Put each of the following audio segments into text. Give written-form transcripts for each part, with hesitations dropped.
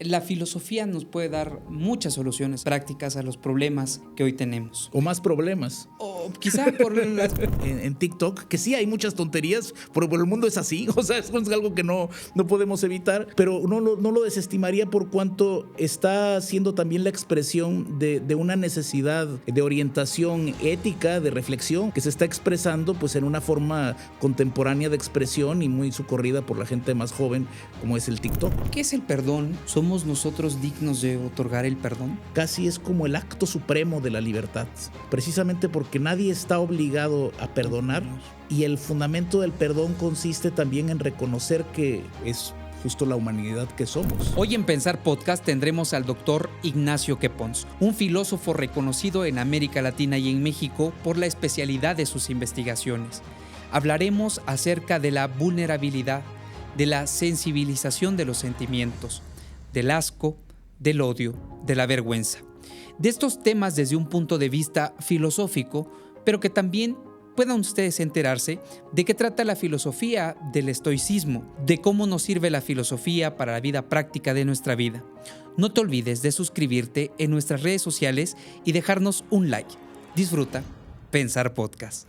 la filosofía nos puede dar muchas soluciones prácticas a los problemas que hoy tenemos. O más problemas. O quizá por las... en TikTok, que sí hay muchas tonterías, pero el mundo es así, o sea, es algo que no podemos evitar, pero no lo desestimaría por cuanto está siendo también la expresión de una necesidad de orientación ética, de reflexión, que se está expresando pues en una forma contemporánea de expresión y muy socorrida por la gente más joven, como es el TikTok. ¿Qué es el perdón? ¿Somos nosotros dignos de otorgar el perdón? Casi es como el acto supremo de la libertad, precisamente porque nadie está obligado a perdonar, y el fundamento del perdón consiste también en reconocer que es justo la humanidad que somos. Hoy en Pensar Podcast tendremos al doctor Ignacio Qué Pons, un filósofo reconocido en América Latina y en México por la especialidad de sus investigaciones. Hablaremos acerca de la vulnerabilidad, de la sensibilización de los sentimientos, del asco, del odio, de la vergüenza. De estos temas desde un punto de vista filosófico, pero que también puedan ustedes enterarse de qué trata la filosofía del estoicismo, de cómo nos sirve la filosofía para la vida práctica de nuestra vida. No te olvides de suscribirte en nuestras redes sociales y dejarnos un like. Disfruta Pensar Podcast.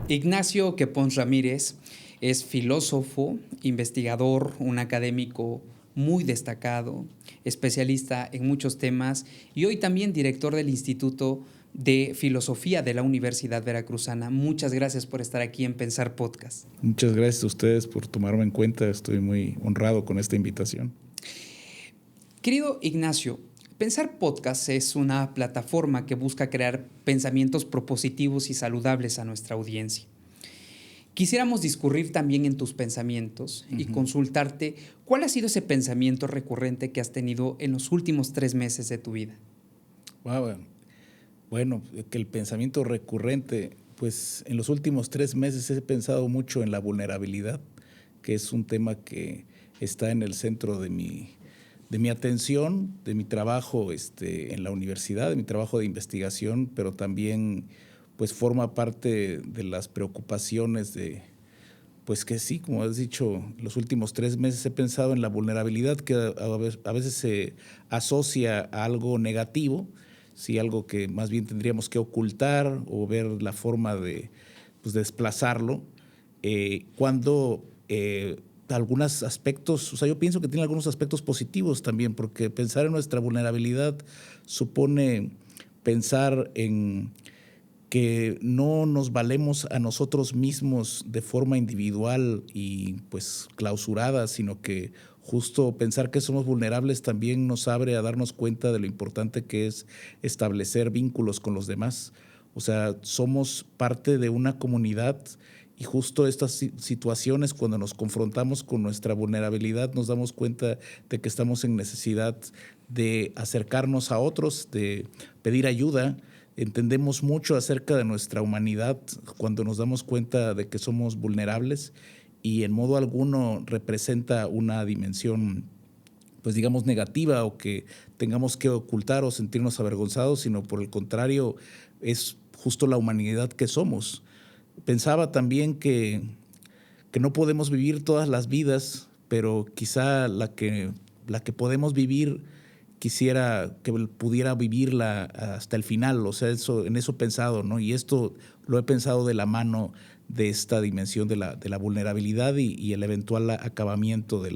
Ignacio Qué Pons Ramírez es filósofo, investigador, un académico muy destacado, especialista en muchos temas y hoy también director del Instituto de Filosofía de la Universidad Veracruzana. Muchas gracias por estar aquí en Pensar Podcast. Muchas gracias a ustedes por tomarme en cuenta. Estoy muy honrado con esta invitación. Querido Ignacio, Pensar Podcast es una plataforma que busca crear pensamientos propositivos y saludables a nuestra audiencia. Quisiéramos discurrir también en tus pensamientos y consultarte cuál ha sido ese pensamiento recurrente que has tenido en los últimos 3 meses de tu vida. Wow. Bueno, que el pensamiento recurrente, pues en los últimos 3 meses he pensado mucho en la vulnerabilidad, que es un tema que está en el centro de mi atención, de mi trabajo en la universidad, de mi trabajo de investigación, pero también pues forma parte de las preocupaciones pues que sí, como has dicho, los últimos 3 meses he pensado en la vulnerabilidad que a veces se asocia a algo negativo, sí, algo que más bien tendríamos que ocultar o ver la forma de desplazarlo, cuando algunos aspectos, o sea, yo pienso que tiene algunos aspectos positivos también, porque pensar en nuestra vulnerabilidad supone pensar en que no nos valemos a nosotros mismos de forma individual y pues clausurada, sino que justo pensar que somos vulnerables también nos abre a darnos cuenta de lo importante que es establecer vínculos con los demás. O sea, somos parte de una comunidad y justo estas situaciones, cuando nos confrontamos con nuestra vulnerabilidad, nos damos cuenta de que estamos en necesidad de acercarnos a otros, de pedir ayuda. Entendemos mucho acerca de nuestra humanidad cuando nos damos cuenta de que somos vulnerables y en modo alguno representa una dimensión, pues digamos, negativa o que tengamos que ocultar o sentirnos avergonzados, sino por el contrario, es justo la humanidad que somos. Pensaba también que no podemos vivir todas las vidas, pero quizá la que podemos vivir quisiera que pudiera vivirla hasta el final, o sea, en eso he pensado, ¿no? Y esto lo he pensado de la mano de esta dimensión de la vulnerabilidad y el eventual acabamiento de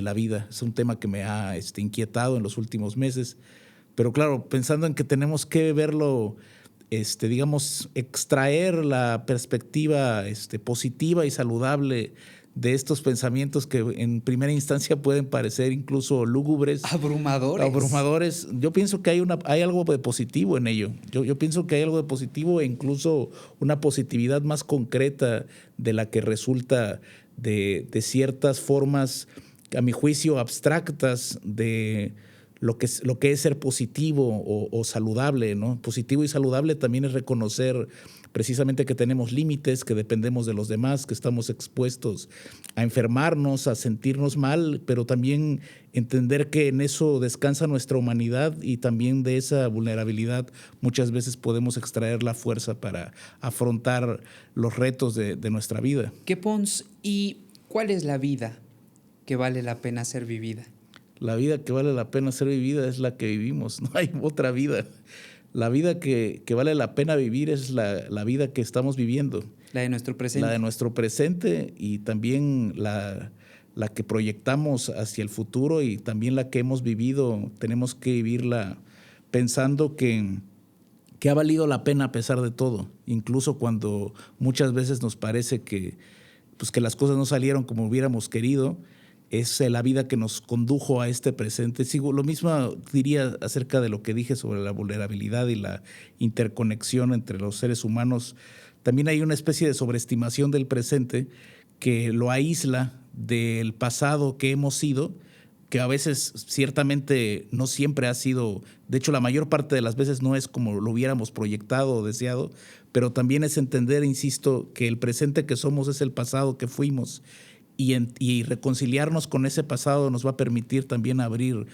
la vida. Es un tema que me ha inquietado en los últimos meses, pero claro, pensando en que tenemos que verlo, digamos, extraer la perspectiva positiva y saludable de estos pensamientos que en primera instancia pueden parecer incluso lúgubres. Abrumadores. Yo pienso que hay algo de positivo en ello. Yo pienso que hay algo de positivo e incluso una positividad más concreta de la que resulta de ciertas formas, a mi juicio, abstractas de lo que es ser positivo o saludable, ¿no? Positivo y saludable también es reconocer precisamente que tenemos límites, que dependemos de los demás, que estamos expuestos a enfermarnos, a sentirnos mal, pero también entender que en eso descansa nuestra humanidad y también de esa vulnerabilidad muchas veces podemos extraer la fuerza para afrontar los retos de nuestra vida. ¿Qué Pons? ¿Y cuál es la vida que vale la pena ser vivida? La vida que vale la pena ser vivida es la que vivimos, no hay otra vida. La vida que vale la pena vivir es la vida que estamos viviendo. La de nuestro presente. La de nuestro presente y también la que proyectamos hacia el futuro y también la que hemos vivido. Tenemos que vivirla pensando que ha valido la pena a pesar de todo. Incluso cuando muchas veces nos parece que las cosas no salieron como hubiéramos querido, es la vida que nos condujo a este presente. Lo mismo diría acerca de lo que dije sobre la vulnerabilidad y la interconexión entre los seres humanos. También hay una especie de sobreestimación del presente que lo aísla del pasado que hemos sido, que a veces ciertamente no siempre ha sido, de hecho la mayor parte de las veces no es como lo hubiéramos proyectado o deseado, pero también es entender, insisto, que el presente que somos es el pasado que fuimos. Y reconciliarnos con ese pasado nos va a permitir también abrir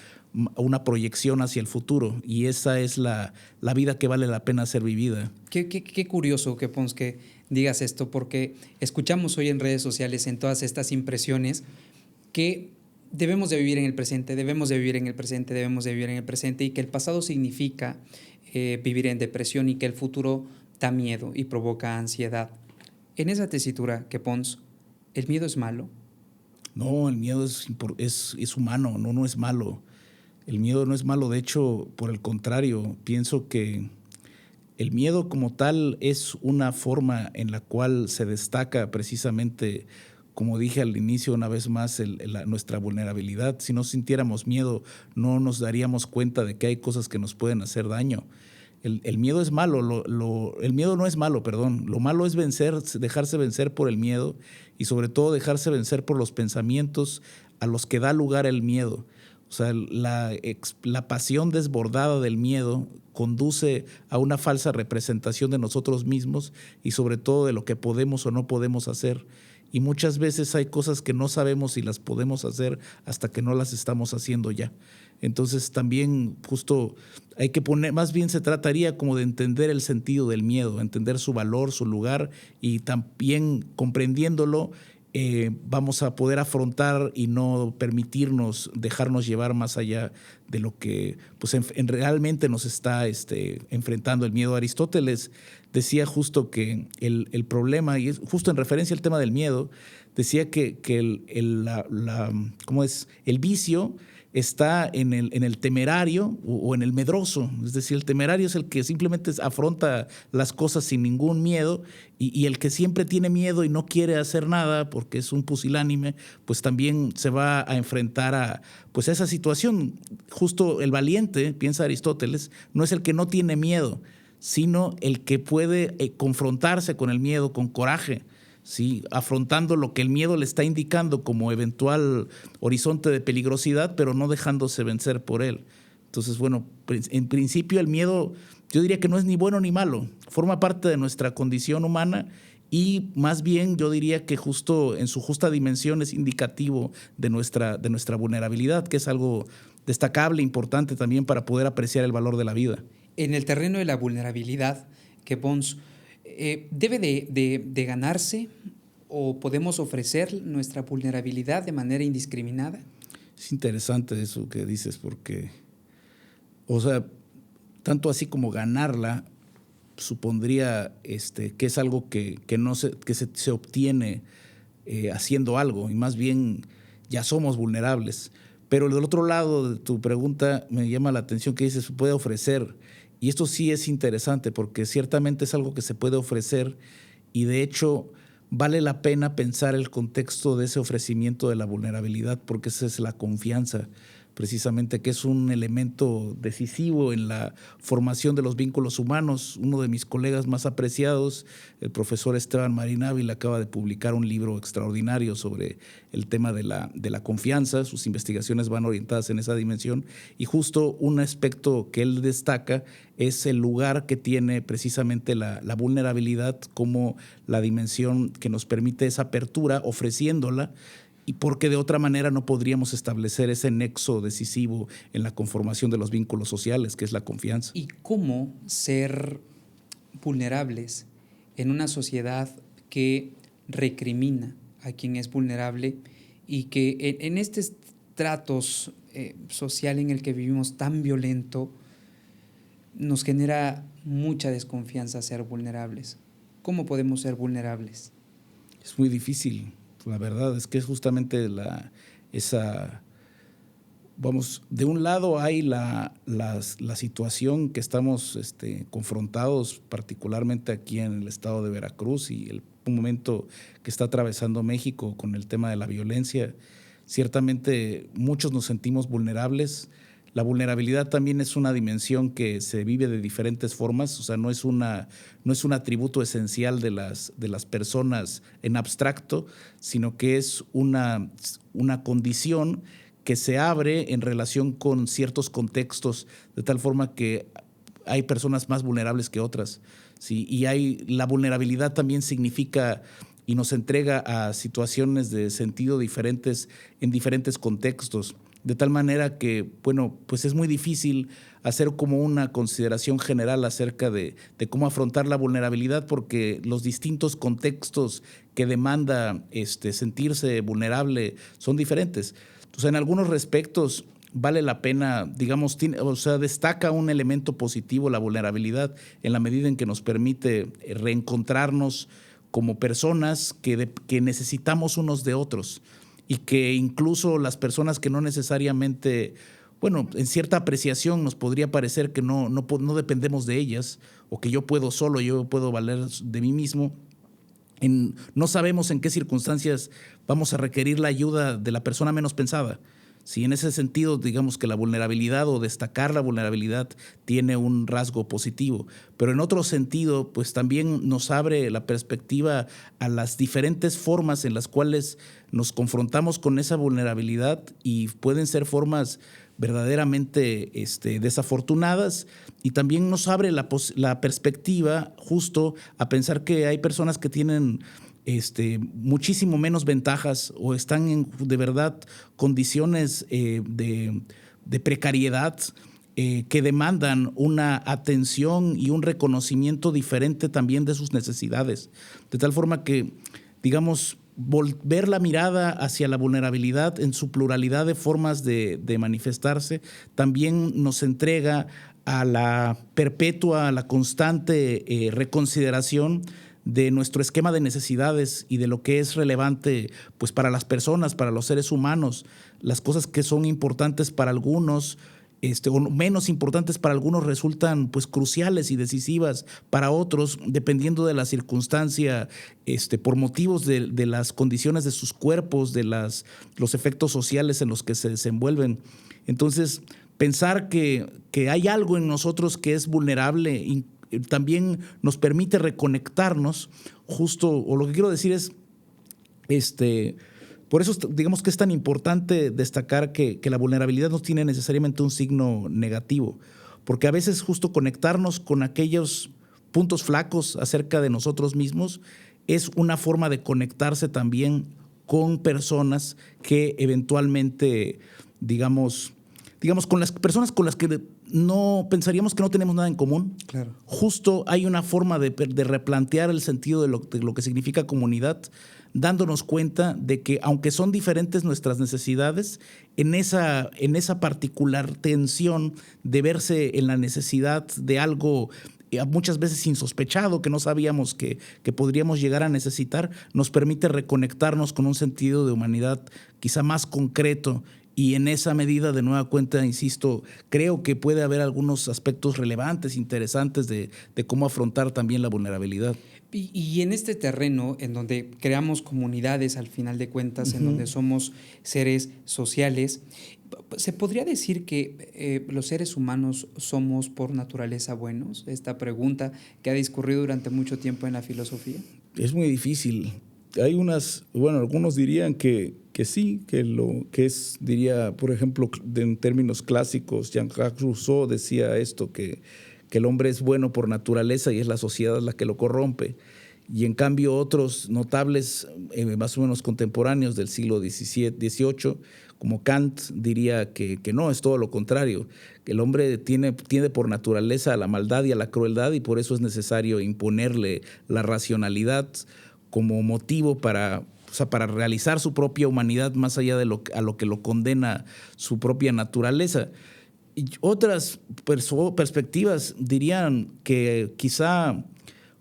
una proyección hacia el futuro. Y esa es la vida que vale la pena ser vivida. Qué curioso, que Pons, que digas esto, porque escuchamos hoy en redes sociales, en todas estas impresiones, que debemos de vivir en el presente, debemos de vivir en el presente, debemos de vivir en el presente, y que el pasado significa vivir en depresión y que el futuro da miedo y provoca ansiedad. En esa tesitura, que Pons, ¿el miedo es malo? No, el miedo es humano, no es malo. El miedo no es malo, de hecho, por el contrario, pienso que el miedo como tal es una forma en la cual se destaca precisamente, como dije al inicio una vez más, nuestra vulnerabilidad. Si no sintiéramos miedo, no nos daríamos cuenta de que hay cosas que nos pueden hacer daño. El miedo es malo, el miedo no es malo, perdón. Lo malo es dejarse vencer por el miedo y sobre todo dejarse vencer por los pensamientos a los que da lugar el miedo. O sea, la pasión desbordada del miedo conduce a una falsa representación de nosotros mismos y sobre todo de lo que podemos o no podemos hacer. Y muchas veces hay cosas que no sabemos si las podemos hacer hasta que no las estamos haciendo ya. Entonces también justo hay que más bien se trataría como de entender el sentido del miedo, entender su valor, su lugar, y también comprendiéndolo vamos a poder afrontar y no permitirnos dejarnos llevar más allá de lo que pues, realmente nos está enfrentando el miedo. Aristóteles decía justo que el problema, y es justo en referencia al tema del miedo, decía que ¿cómo es? El vicio está en el temerario o en el medroso. Es decir, el temerario es el que simplemente afronta las cosas sin ningún miedo y el que siempre tiene miedo y no quiere hacer nada porque es un pusilánime, pues también se va a enfrentar a pues esa situación. Justo el valiente, piensa Aristóteles, no es el que no tiene miedo, sino el que puede confrontarse con el miedo con coraje, ¿sí? Afrontando lo que el miedo le está indicando como eventual horizonte de peligrosidad, pero no dejándose vencer por él. Entonces, bueno, en principio el miedo yo diría que no es ni bueno ni malo, forma parte de nuestra condición humana y más bien yo diría que justo en su justa dimensión es indicativo de nuestra vulnerabilidad, que es algo destacable, importante también para poder apreciar el valor de la vida. En el terreno de la vulnerabilidad, que Pons, ¿debe de ganarse o podemos ofrecer nuestra vulnerabilidad de manera indiscriminada? Es interesante eso que dices porque, o sea, tanto así como ganarla supondría que es algo que se obtiene haciendo algo y más bien ya somos vulnerables. Pero del otro lado de tu pregunta me llama la atención que dices, se puede ofrecer. Y esto sí es interesante porque ciertamente es algo que se puede ofrecer y de hecho vale la pena pensar el contexto de ese ofrecimiento de la vulnerabilidad porque esa es la confianza. precisamente, que es un elemento decisivo en la formación de los vínculos humanos. Uno de mis colegas más apreciados, el profesor Esteban Marín Ávila, acaba de publicar un libro extraordinario sobre el tema de la confianza. Sus investigaciones van orientadas en esa dimensión, y justo un aspecto que él destaca es el lugar que tiene precisamente la vulnerabilidad como la dimensión que nos permite esa apertura, ofreciéndola, y porque de otra manera no podríamos establecer ese nexo decisivo en la conformación de los vínculos sociales, que es la confianza. ¿Y cómo ser vulnerables en una sociedad que recrimina a quien es vulnerable y que en este estratos social en el que vivimos tan violento nos genera mucha desconfianza ser vulnerables? ¿Cómo podemos ser vulnerables? Es muy difícil. La verdad es que es justamente de un lado hay la situación que estamos confrontados, particularmente aquí en el estado de Veracruz, y un momento que está atravesando México con el tema de la violencia. Ciertamente muchos nos sentimos vulnerables. La vulnerabilidad también es una dimensión que se vive de diferentes formas, o sea, no es un atributo esencial de las personas en abstracto, sino que es una condición que se abre en relación con ciertos contextos, de tal forma que hay personas más vulnerables que otras, ¿sí? Y la vulnerabilidad también significa y nos entrega a situaciones de sentido diferentes en diferentes contextos. De tal manera que, bueno, pues es muy difícil hacer como una consideración general acerca de cómo afrontar la vulnerabilidad, porque los distintos contextos que demanda sentirse vulnerable son diferentes. Entonces, en algunos respectos vale la pena, digamos, destaca un elemento positivo la vulnerabilidad en la medida en que nos permite reencontrarnos como personas que necesitamos unos de otros, y que incluso las personas que no necesariamente, bueno, en cierta apreciación nos podría parecer que no dependemos de ellas, o que yo puedo solo, yo puedo valer de mí mismo. No sabemos en qué circunstancias vamos a requerir la ayuda de la persona menos pensada. Si en ese sentido, digamos que la vulnerabilidad o destacar la vulnerabilidad tiene un rasgo positivo, pero en otro sentido, pues también nos abre la perspectiva a las diferentes formas en las cuales nos confrontamos con esa vulnerabilidad, y pueden ser formas verdaderamente desafortunadas, y también nos abre la perspectiva justo a pensar que hay personas que tienen muchísimo menos ventajas, o están en de verdad condiciones de precariedad que demandan una atención y un reconocimiento diferente también de sus necesidades. De tal forma que, digamos, volver la mirada hacia la vulnerabilidad en su pluralidad de formas de manifestarse también nos entrega a la perpetua, a la constante reconsideración de nuestro esquema de necesidades y de lo que es relevante, pues, para las personas, para los seres humanos. Las cosas que son importantes para algunos o menos importantes para algunos resultan, pues, cruciales y decisivas para otros, dependiendo de la circunstancia, por motivos de las condiciones de sus cuerpos, de los efectos sociales en los que se desenvuelven. Entonces, pensar que hay algo en nosotros que es vulnerable también nos permite reconectarnos justo, o lo que quiero decir es, por eso digamos que es tan importante destacar que la vulnerabilidad no tiene necesariamente un signo negativo, porque a veces justo conectarnos con aquellos puntos flacos acerca de nosotros mismos es una forma de conectarse también con personas que eventualmente, digamos, con las personas con las que no pensaríamos que no tenemos nada en común. Claro. Justo hay una forma de replantear el sentido de lo que significa comunidad, dándonos cuenta de que, aunque son diferentes nuestras necesidades, en esa particular tensión de verse en la necesidad de algo muchas veces insospechado, que no sabíamos que podríamos llegar a necesitar, nos permite reconectarnos con un sentido de humanidad quizá más concreto. Y en esa medida, de nueva cuenta, insisto, creo que puede haber algunos aspectos relevantes, interesantes de cómo afrontar también la vulnerabilidad. Y en este terreno, en donde creamos comunidades al final de cuentas, en donde somos seres sociales, ¿se podría decir que los seres humanos somos por naturaleza buenos? Esta pregunta que ha discurrido durante mucho tiempo en la filosofía. Es muy difícil. Hay algunos dirían que sí, que es, diría, por ejemplo, en términos clásicos, Jean-Jacques Rousseau decía esto, que el hombre es bueno por naturaleza y es la sociedad la que lo corrompe. Y en cambio otros notables, más o menos contemporáneos del siglo XVIII, como Kant, diría que no, es todo lo contrario, que el hombre tiende por naturaleza a la maldad y a la crueldad, y por eso es necesario imponerle la racionalidad como motivo para realizar su propia humanidad más allá de a lo que lo condena su propia naturaleza. Y otras perspectivas dirían que quizá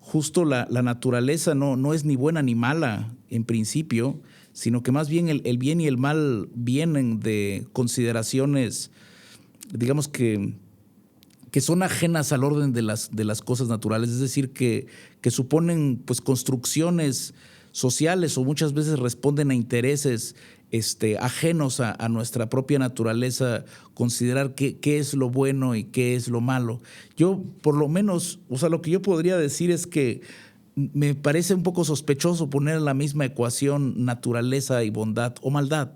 justo la naturaleza no es ni buena ni mala en principio, sino que más bien el bien y el mal vienen de consideraciones, digamos que son ajenas al orden de las cosas naturales, es decir, que suponen pues construcciones sociales o muchas veces responden a intereses ajenos a nuestra propia naturaleza, considerar qué es lo bueno y qué es lo malo. Yo, por lo menos, lo que yo podría decir es que me parece un poco sospechoso poner en la misma ecuación naturaleza y bondad o maldad.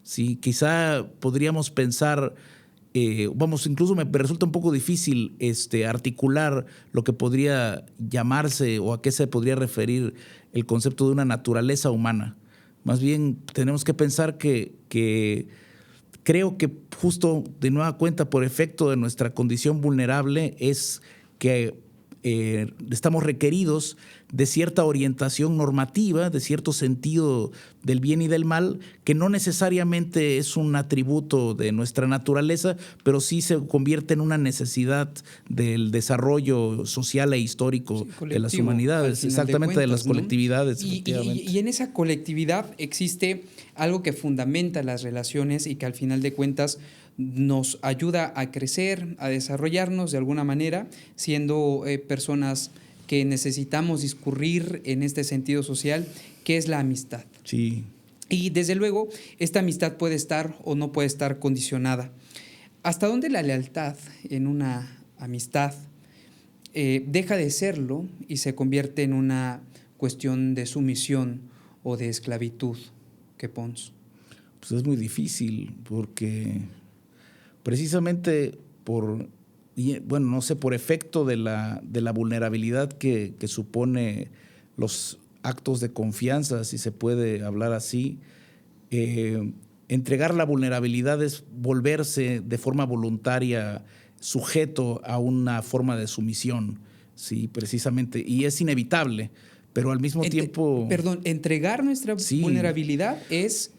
¿Sí? Quizá podríamos pensar, incluso me resulta un poco difícil articular lo que podría llamarse o a qué se podría referir el concepto de una naturaleza humana. Más bien tenemos que pensar que creo que justo de nueva cuenta por efecto de nuestra condición vulnerable es que estamos requeridos de cierta orientación normativa, de cierto sentido del bien y del mal, que no necesariamente es un atributo de nuestra naturaleza, pero sí se convierte en una necesidad del desarrollo social e histórico de las humanidades, exactamente, de las colectividades. Y en esa colectividad existe algo que fundamenta las relaciones y que al final de cuentas nos ayuda a crecer, a desarrollarnos de alguna manera, siendo personas que necesitamos discurrir en este sentido social, que es la amistad. Sí. Y desde luego, esta amistad puede estar o no puede estar condicionada. ¿Hasta dónde la lealtad en una amistad deja de serlo y se convierte en una cuestión de sumisión o de esclavitud? ¿Qué Pons? Pues es muy difícil porque precisamente por efecto de la vulnerabilidad que supone los actos de confianza, si se puede hablar así, entregar la vulnerabilidad es volverse de forma voluntaria sujeto a una forma de sumisión, sí, precisamente, y es inevitable, pero al mismo tiempo... Perdón, entregar nuestra vulnerabilidad es...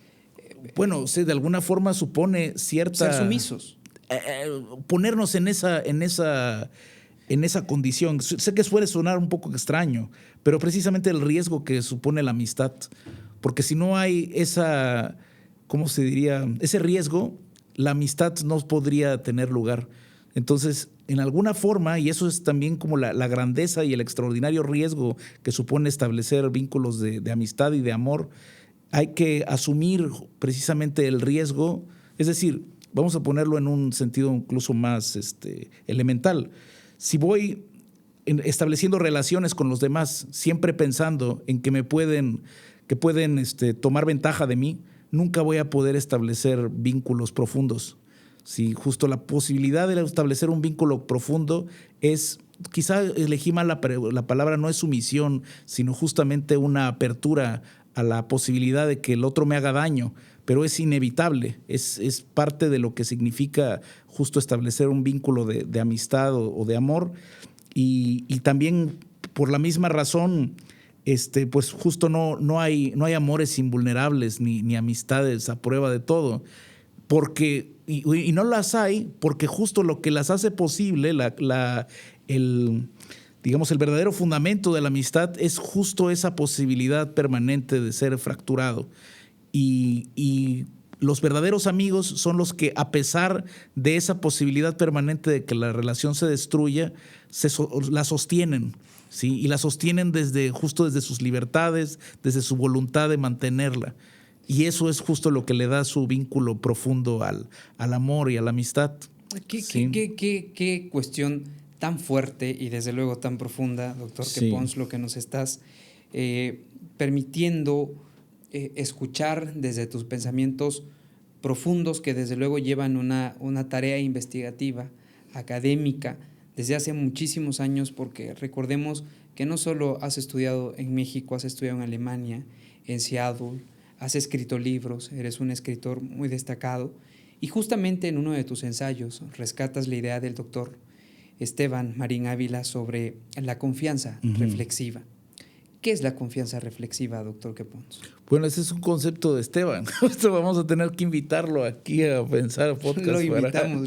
Bueno, de alguna forma supone cierta... Ser sumisos. Ponernos en esa condición. Sé que suele sonar un poco extraño, pero precisamente el riesgo que supone la amistad. Porque si no hay ese riesgo, la amistad no podría tener lugar. Entonces, en alguna forma, y eso es también como la grandeza y el extraordinario riesgo que supone establecer vínculos de amistad y de amor, hay que asumir precisamente el riesgo, es decir, vamos a ponerlo en un sentido incluso más elemental. Si voy estableciendo relaciones con los demás, siempre pensando en que pueden tomar ventaja de mí, nunca voy a poder establecer vínculos profundos. Si justo la posibilidad de establecer un vínculo profundo es, quizá elegí mal la palabra, no es sumisión, sino justamente una apertura a la posibilidad de que el otro me haga daño, pero es inevitable, es parte de lo que significa justo establecer un vínculo de amistad o de amor, y también por la misma razón, pues justo no hay amores invulnerables ni amistades a prueba de todo, porque y no las hay porque justo lo que las hace posible, digamos, el verdadero fundamento de la amistad es justo esa posibilidad permanente de ser fracturado. Y los verdaderos amigos son los que, a pesar de esa posibilidad permanente de que la relación se destruya, la sostienen. ¿sí? Y la sostienen justo desde sus libertades, desde su voluntad de mantenerla. Y eso es justo lo que le da su vínculo profundo al amor y a la amistad. ¿Qué, qué cuestión tan fuerte y desde luego tan profunda, doctor Quepons, lo que nos estás permitiendo escuchar desde tus pensamientos profundos, que desde luego llevan una tarea investigativa, académica, desde hace muchísimos años, porque recordemos que no solo has estudiado en México, has estudiado en Alemania, en Seattle, has escrito libros, eres un escritor muy destacado, y justamente en uno de tus ensayos rescatas la idea del doctor Esteban Marín Ávila sobre la confianza reflexiva. ¿Qué es la confianza reflexiva, doctor Quepons? Bueno, ese es un concepto de Esteban. Vamos a tener que invitarlo aquí a pensar podcast. Lo invitamos.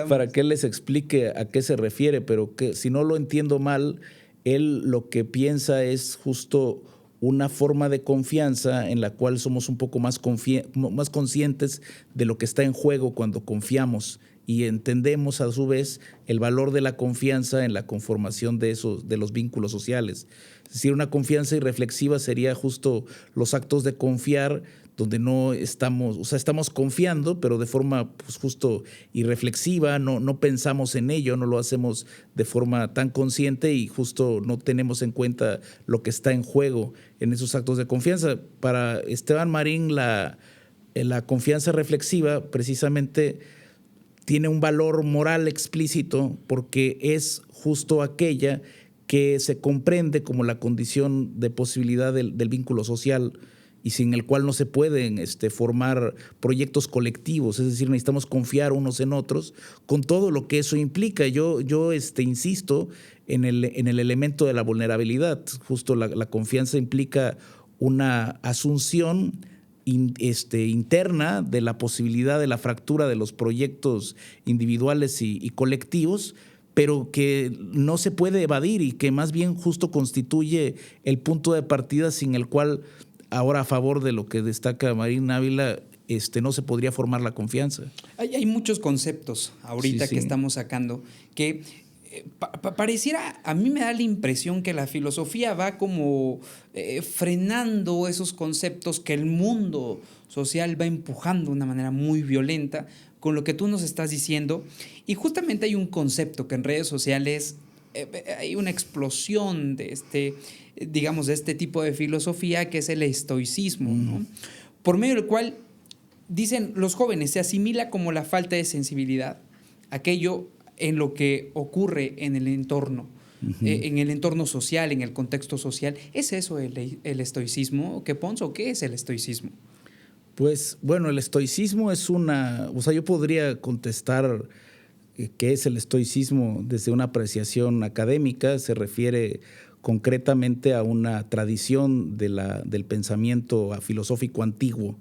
Para que él les explique a qué se refiere, pero que si no lo entiendo mal, él lo que piensa es justo una forma de confianza en la cual somos un poco más conscientes de lo que está en juego cuando confiamos y entendemos a su vez el valor de la confianza en la conformación de los vínculos sociales. Es decir, una confianza irreflexiva sería justo los actos de confiar donde no estamos, o sea, estamos confiando, pero de forma pues, justo irreflexiva, no pensamos en ello, no lo hacemos de forma tan consciente y justo no tenemos en cuenta lo que está en juego en esos actos de confianza. Para Esteban Marín, la confianza reflexiva precisamente tiene un valor moral explícito porque es justo aquella que se comprende como la condición de posibilidad del vínculo social y sin el cual no se pueden formar proyectos colectivos, es decir, necesitamos confiar unos en otros con todo lo que eso implica. Yo insisto en el elemento de la vulnerabilidad. Justo la confianza implica una asunción interna de la posibilidad de la fractura de los proyectos individuales y colectivos, pero que no se puede evadir y que más bien justo constituye el punto de partida sin el cual, ahora a favor de lo que destaca Marín Ávila, no se podría formar la confianza. Hay muchos conceptos ahorita que estamos sacando que pareciera, a mí me da la impresión que la filosofía va como frenando esos conceptos que el mundo social va empujando de una manera muy violenta con lo que tú nos estás diciendo. Y justamente hay un concepto que en redes sociales hay una explosión de este tipo de filosofía que es el estoicismo, ¿no? Por medio del cual, dicen los jóvenes, se asimila como la falta de sensibilidad, aquello en lo que ocurre en el entorno, en el entorno social, en el contexto social. ¿Es eso el estoicismo, Quepons, o qué es el estoicismo? Pues bueno, el estoicismo es yo podría contestar qué es el estoicismo desde una apreciación académica. Se refiere concretamente a una tradición del pensamiento filosófico antiguo,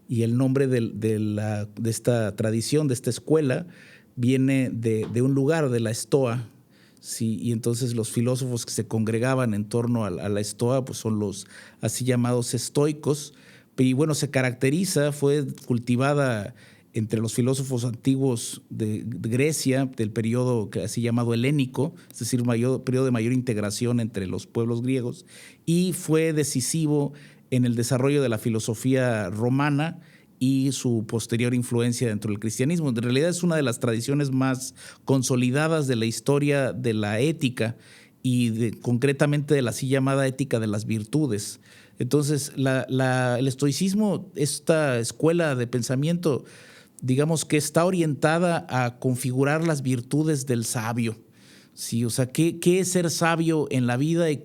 y el nombre de esta tradición, de esta escuela, viene de un lugar, de la Estoa, ¿sí? Y entonces los filósofos que se congregaban en torno a la Estoa pues son los así llamados estoicos. Y bueno, fue cultivada entre los filósofos antiguos de Grecia, del periodo así llamado helénico, es decir, periodo de mayor integración entre los pueblos griegos, y fue decisivo en el desarrollo de la filosofía romana y su posterior influencia dentro del cristianismo. En realidad es una de las tradiciones más consolidadas de la historia de la ética y concretamente de la así llamada ética de las virtudes. Entonces, el estoicismo, esta escuela de pensamiento, digamos que está orientada a configurar las virtudes del sabio. Sí, o sea, ¿qué es ser sabio en la vida y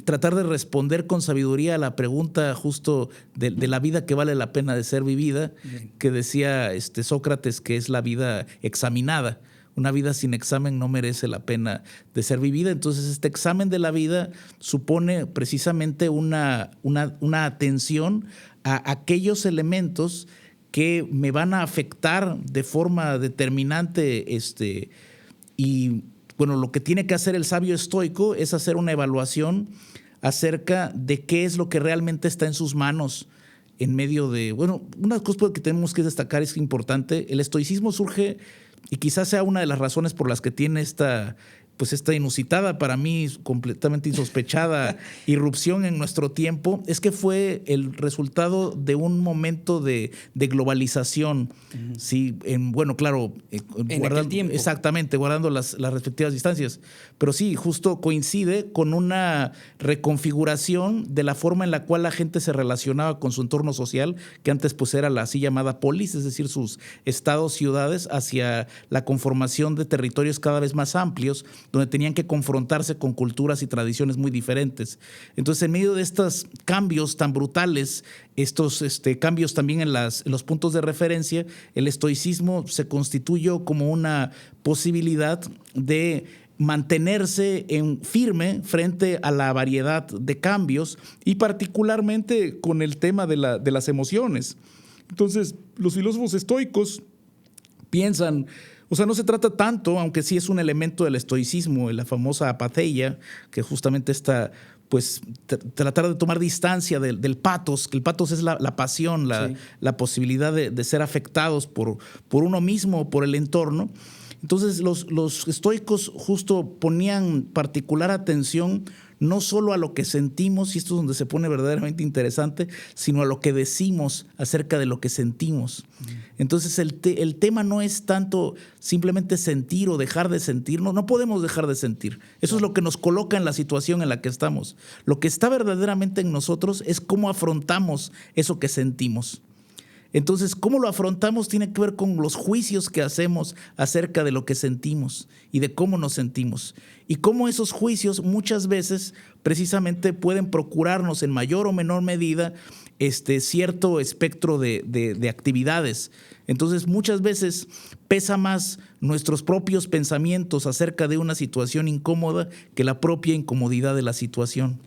tratar de responder con sabiduría a la pregunta justo de la vida que vale la pena de ser vivida? Bien. Que decía Sócrates que es la vida examinada. Una vida sin examen no merece la pena de ser vivida. Entonces, este examen de la vida supone precisamente una atención a aquellos elementos que me van a afectar de forma determinante y bueno, lo que tiene que hacer el sabio estoico es hacer una evaluación acerca de qué es lo que realmente está en sus manos en medio de... Bueno, una cosa que tenemos que destacar es importante. El estoicismo surge, y quizás sea una de las razones por las que tiene esta pues esta inusitada, para mí completamente insospechada irrupción en nuestro tiempo, es que fue el resultado de un momento de globalización. Sí, bueno, claro, en aquel tiempo. Exactamente, guardando las respectivas distancias. Pero sí, justo coincide con una reconfiguración de la forma en la cual la gente se relacionaba con su entorno social, que antes pues era la así llamada polis, es decir, sus estados, ciudades, hacia la conformación de territorios cada vez más amplios, donde tenían que confrontarse con culturas y tradiciones muy diferentes. Entonces, en medio de estos cambios tan brutales, estos cambios también en los puntos de referencia, el estoicismo se constituyó como una posibilidad de mantenerse firme frente a la variedad de cambios y particularmente con el tema de las emociones. Entonces, los filósofos estoicos piensan, o sea, no se trata tanto, aunque sí es un elemento del estoicismo, la famosa apatheia, que justamente está, pues, tratar de tomar distancia del patos, que el patos es la pasión, la posibilidad de ser afectados por uno mismo, por el entorno. Entonces, los estoicos justo ponían particular atención no solo a lo que sentimos, y esto es donde se pone verdaderamente interesante, sino a lo que decimos acerca de lo que sentimos. Entonces, el tema no es tanto simplemente sentir o dejar de sentir, no podemos dejar de sentir. Eso es lo que nos coloca en la situación en la que estamos. Lo que está verdaderamente en nosotros es cómo afrontamos eso que sentimos. Entonces, cómo lo afrontamos tiene que ver con los juicios que hacemos acerca de lo que sentimos y de cómo nos sentimos. Y cómo esos juicios muchas veces precisamente pueden procurarnos en mayor o menor medida cierto espectro de actividades. Entonces, muchas veces pesa más nuestros propios pensamientos acerca de una situación incómoda que la propia incomodidad de la situación.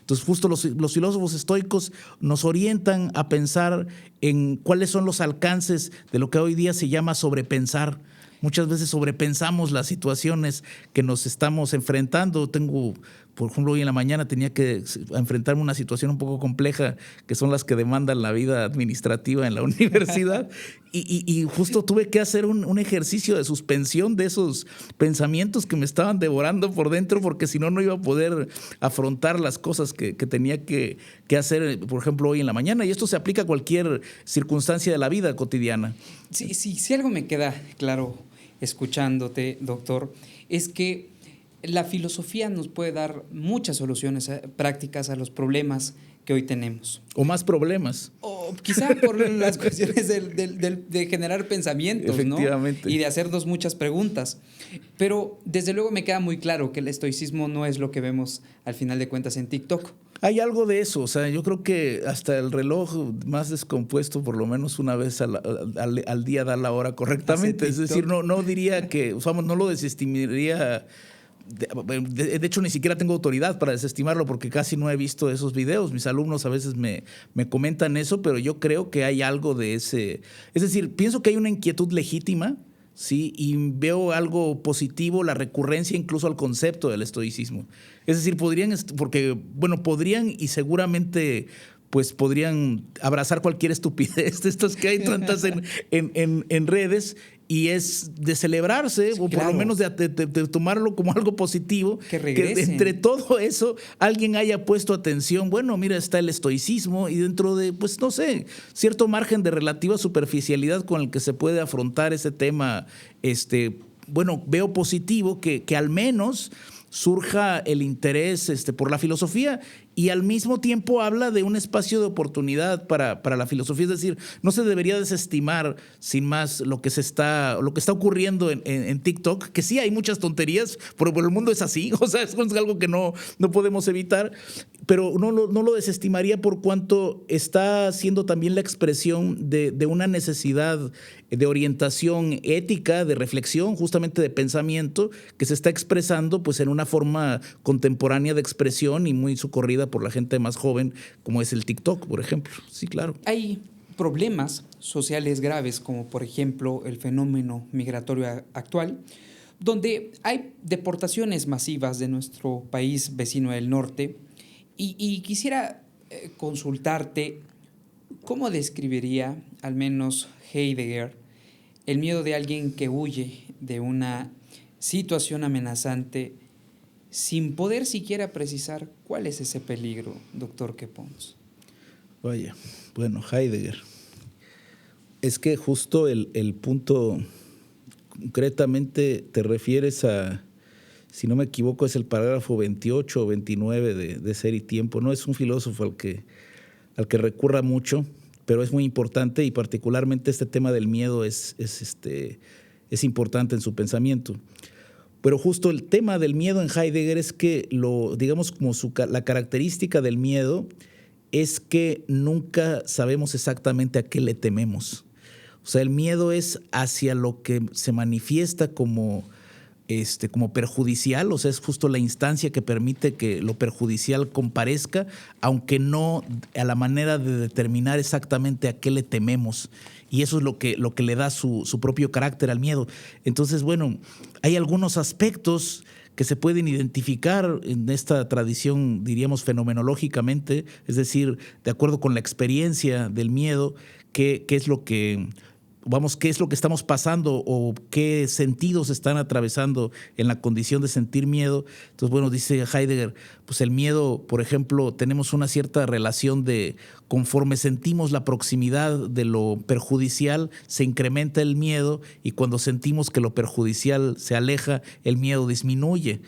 Entonces, justo los filósofos estoicos nos orientan a pensar en cuáles son los alcances de lo que hoy día se llama sobrepensar. Muchas veces sobrepensamos las situaciones que nos estamos enfrentando. Por ejemplo, hoy en la mañana tenía que enfrentarme a una situación un poco compleja, que son las que demandan la vida administrativa en la universidad. Y justo tuve que hacer un ejercicio de suspensión de esos pensamientos que me estaban devorando por dentro, porque si no, no iba a poder afrontar las cosas que tenía que hacer, por ejemplo, hoy en la mañana. Y esto se aplica a cualquier circunstancia de la vida cotidiana. Sí, algo me queda claro escuchándote, doctor, es que la filosofía nos puede dar muchas soluciones prácticas a los problemas que hoy tenemos. O más problemas. O quizá por las cuestiones de generar pensamientos, efectivamente, ¿no? Y de hacernos muchas preguntas. Pero desde luego me queda muy claro que el estoicismo no es lo que vemos al final de cuentas en TikTok. Hay algo de eso, o sea, yo creo que hasta el reloj más descompuesto por lo menos una vez al día da la hora correctamente. Es decir, no diría que, no lo desestimaría. De hecho, ni siquiera tengo autoridad para desestimarlo porque casi no he visto esos videos. Mis alumnos a veces me comentan eso, pero yo creo que hay algo de ese. Es decir, pienso que hay una inquietud legítima, ¿sí? Y veo algo positivo, la recurrencia incluso al concepto del estoicismo. Es decir, podrían y seguramente pues podrían abrazar cualquier estupidez de estas que hay tantas en redes, y es de celebrarse, o por lo menos de tomarlo como algo positivo, que regresen. Que entre todo eso alguien haya puesto atención. Bueno, mira, está el estoicismo, y dentro de, pues no sé, cierto margen de relativa superficialidad con el que se puede afrontar ese tema, veo positivo que al menos surja el interés por la filosofía, y al mismo tiempo habla de un espacio de oportunidad para la filosofía. Es decir, no se debería desestimar sin más lo que está ocurriendo en TikTok, que sí hay muchas tonterías, pero el mundo es así, o sea, es algo que no podemos evitar, pero no lo desestimaría por cuanto está siendo también la expresión de una necesidad de orientación ética, de reflexión, justamente de pensamiento, que se está expresando pues en una forma contemporánea de expresión y muy socorrida por la gente más joven, como es el TikTok, por ejemplo. Sí, claro. Hay problemas sociales graves, como por ejemplo el fenómeno migratorio actual, donde hay deportaciones masivas de nuestro país vecino del norte, y quisiera consultarte cómo describiría, al menos Heidegger, el miedo de alguien que huye de una situación amenazante sin poder siquiera precisar cuál es ese peligro, doctor Quepons. Vaya, bueno, Heidegger. Es que justo el punto, concretamente te refieres a, si no me equivoco, es el parágrafo 28 o 29 de Ser y Tiempo. No es un filósofo al que recurra mucho, pero es muy importante, y particularmente este tema del miedo es importante en su pensamiento. Pero justo el tema del miedo en Heidegger es que digamos como la característica del miedo es que nunca sabemos exactamente a qué le tememos. O sea, el miedo es hacia lo que se manifiesta como perjudicial, o sea, es justo la instancia que permite que lo perjudicial comparezca, aunque no a la manera de determinar exactamente a qué le tememos. Y eso es lo que le da su propio carácter al miedo. Entonces, bueno, hay algunos aspectos que se pueden identificar en esta tradición, diríamos, fenomenológicamente, es decir, de acuerdo con la experiencia del miedo, qué es lo que estamos pasando o qué sentidos están atravesando en la condición de sentir miedo. Entonces, bueno, dice Heidegger, pues el miedo, por ejemplo, tenemos una cierta relación de conforme sentimos la proximidad de lo perjudicial, se incrementa el miedo, y cuando sentimos que lo perjudicial se aleja, el miedo disminuye.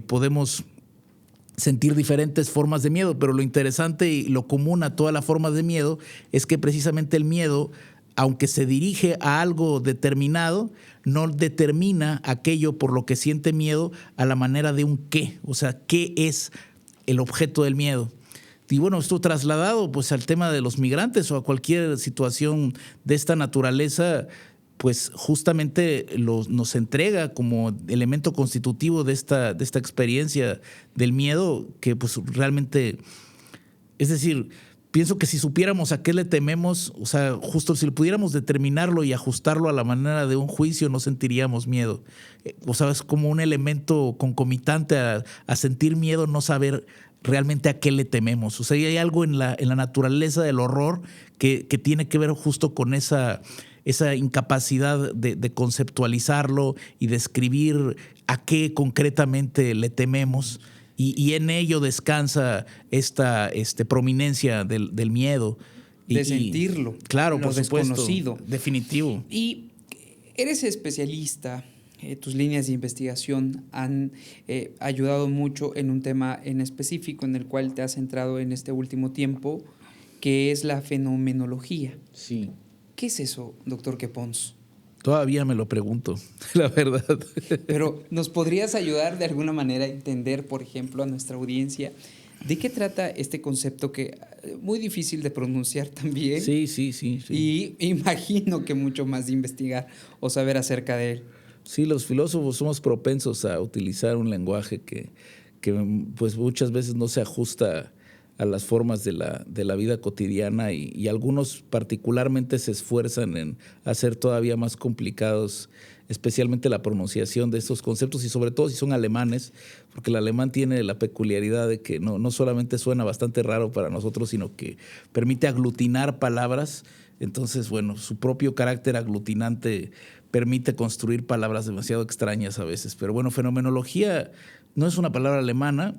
Podemos sentir diferentes formas de miedo, pero lo interesante y lo común a todas las formas de miedo es que precisamente el miedo, aunque se dirige a algo determinado, no determina aquello por lo que siente miedo a la manera de un qué, o sea, qué es el objeto del miedo. Y bueno, esto trasladado pues al tema de los migrantes o a cualquier situación de esta naturaleza, pues justamente nos entrega como elemento constitutivo de esta experiencia del miedo, que pues realmente, es decir, pienso que si supiéramos a qué le tememos, o sea, justo si pudiéramos determinarlo y ajustarlo a la manera de un juicio, no sentiríamos miedo. O sea, es como un elemento concomitante a sentir miedo, no saber realmente a qué le tememos. O sea, hay algo en la naturaleza del horror que tiene que ver justo con esa incapacidad de conceptualizarlo y describir a qué concretamente le tememos. Y en ello descansa esta prominencia del miedo. De sentirlo. Claro, por supuesto. Desconocido. Definitivo. Y eres especialista. Tus líneas de investigación han ayudado mucho en un tema en específico en el cual te has centrado en este último tiempo, que es la fenomenología. Sí. ¿Qué es eso, doctor Quepons? Todavía me lo pregunto, la verdad. Pero ¿nos podrías ayudar de alguna manera a entender, por ejemplo, a nuestra audiencia, de qué trata este concepto que es muy difícil de pronunciar también? Sí. Y imagino que mucho más de investigar o saber acerca de él. Sí, los filósofos somos propensos a utilizar un lenguaje que pues muchas veces no se ajusta a las formas de la vida cotidiana, y algunos particularmente se esfuerzan en hacer todavía más complicados, especialmente la pronunciación de estos conceptos, y sobre todo si son alemanes, porque el alemán tiene la peculiaridad de que no solamente suena bastante raro para nosotros, sino que permite aglutinar palabras. Entonces, bueno, su propio carácter aglutinante permite construir palabras demasiado extrañas a veces. Pero bueno, fenomenología no es una palabra alemana,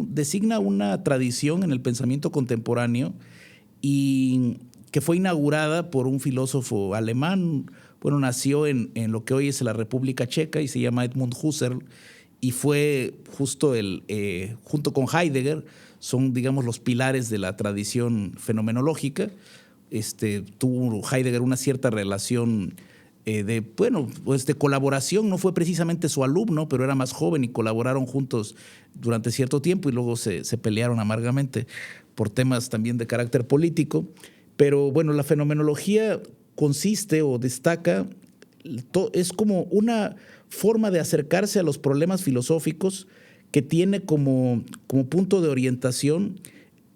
designa una tradición en el pensamiento contemporáneo, y que fue inaugurada por un filósofo alemán. Bueno, nació en lo que hoy es la República Checa y se llama Edmund Husserl, y fue justo junto con Heidegger, son, digamos, los pilares de la tradición fenomenológica. Tuvo Heidegger una cierta relación de colaboración. No fue precisamente su alumno, pero era más joven y colaboraron juntos durante cierto tiempo, y luego se pelearon amargamente por temas también de carácter político. Pero bueno, la fenomenología consiste o destaca, es como una forma de acercarse a los problemas filosóficos que tiene como punto de orientación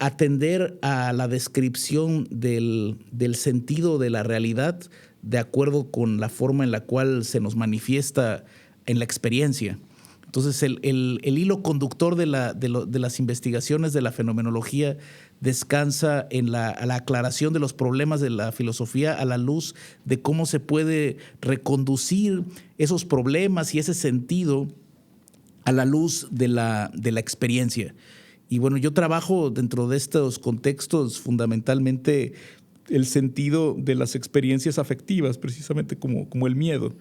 atender a la descripción del sentido de la realidad de acuerdo con la forma en la cual se nos manifiesta en la experiencia. Entonces, el hilo conductor de las investigaciones de la fenomenología descansa en la aclaración de los problemas de la filosofía a la luz de cómo se puede reconducir esos problemas y ese sentido a la luz de la experiencia. Y bueno, yo trabajo dentro de estos contextos fundamentalmente el sentido de las experiencias afectivas, precisamente como el miedo.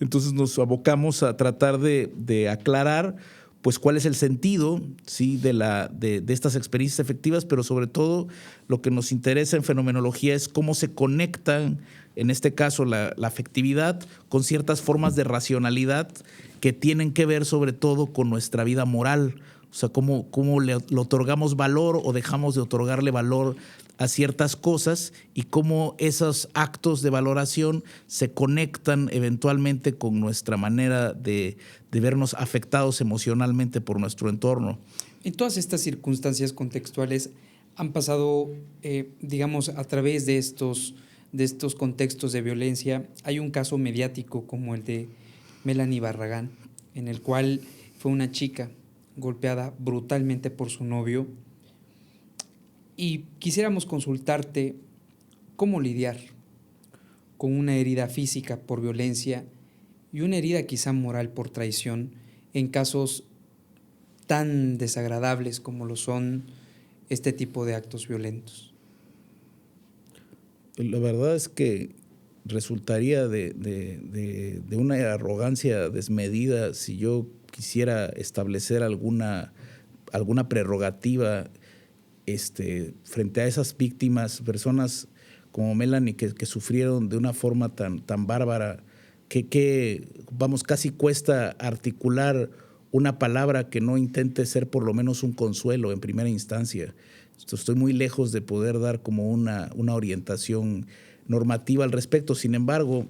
Entonces nos abocamos a tratar de aclarar pues cuál es el sentido, ¿sí?, de estas experiencias afectivas, pero sobre todo lo que nos interesa en fenomenología es cómo se conectan, en este caso la afectividad, con ciertas formas de racionalidad que tienen que ver sobre todo con nuestra vida moral. O sea, cómo le otorgamos valor o dejamos de otorgarle valor a ciertas cosas y cómo esos actos de valoración se conectan eventualmente con nuestra manera de vernos afectados emocionalmente por nuestro entorno. En todas estas circunstancias contextuales han pasado, digamos, a través de estos contextos de violencia. Hay un caso mediático como el de Melanie Barragán, en el cual fue una chica golpeada brutalmente por su novio, y quisiéramos consultarte cómo lidiar con una herida física por violencia y una herida quizá moral por traición en casos tan desagradables como lo son este tipo de actos violentos. La verdad es que resultaría de una arrogancia desmedida si yo quisiera establecer alguna prerrogativa frente a esas víctimas, personas como Melanie que sufrieron de una forma tan bárbara que vamos, casi cuesta articular una palabra que no intente ser por lo menos un consuelo en primera instancia. Estoy muy lejos de poder dar como una orientación normativa al respecto. Sin embargo,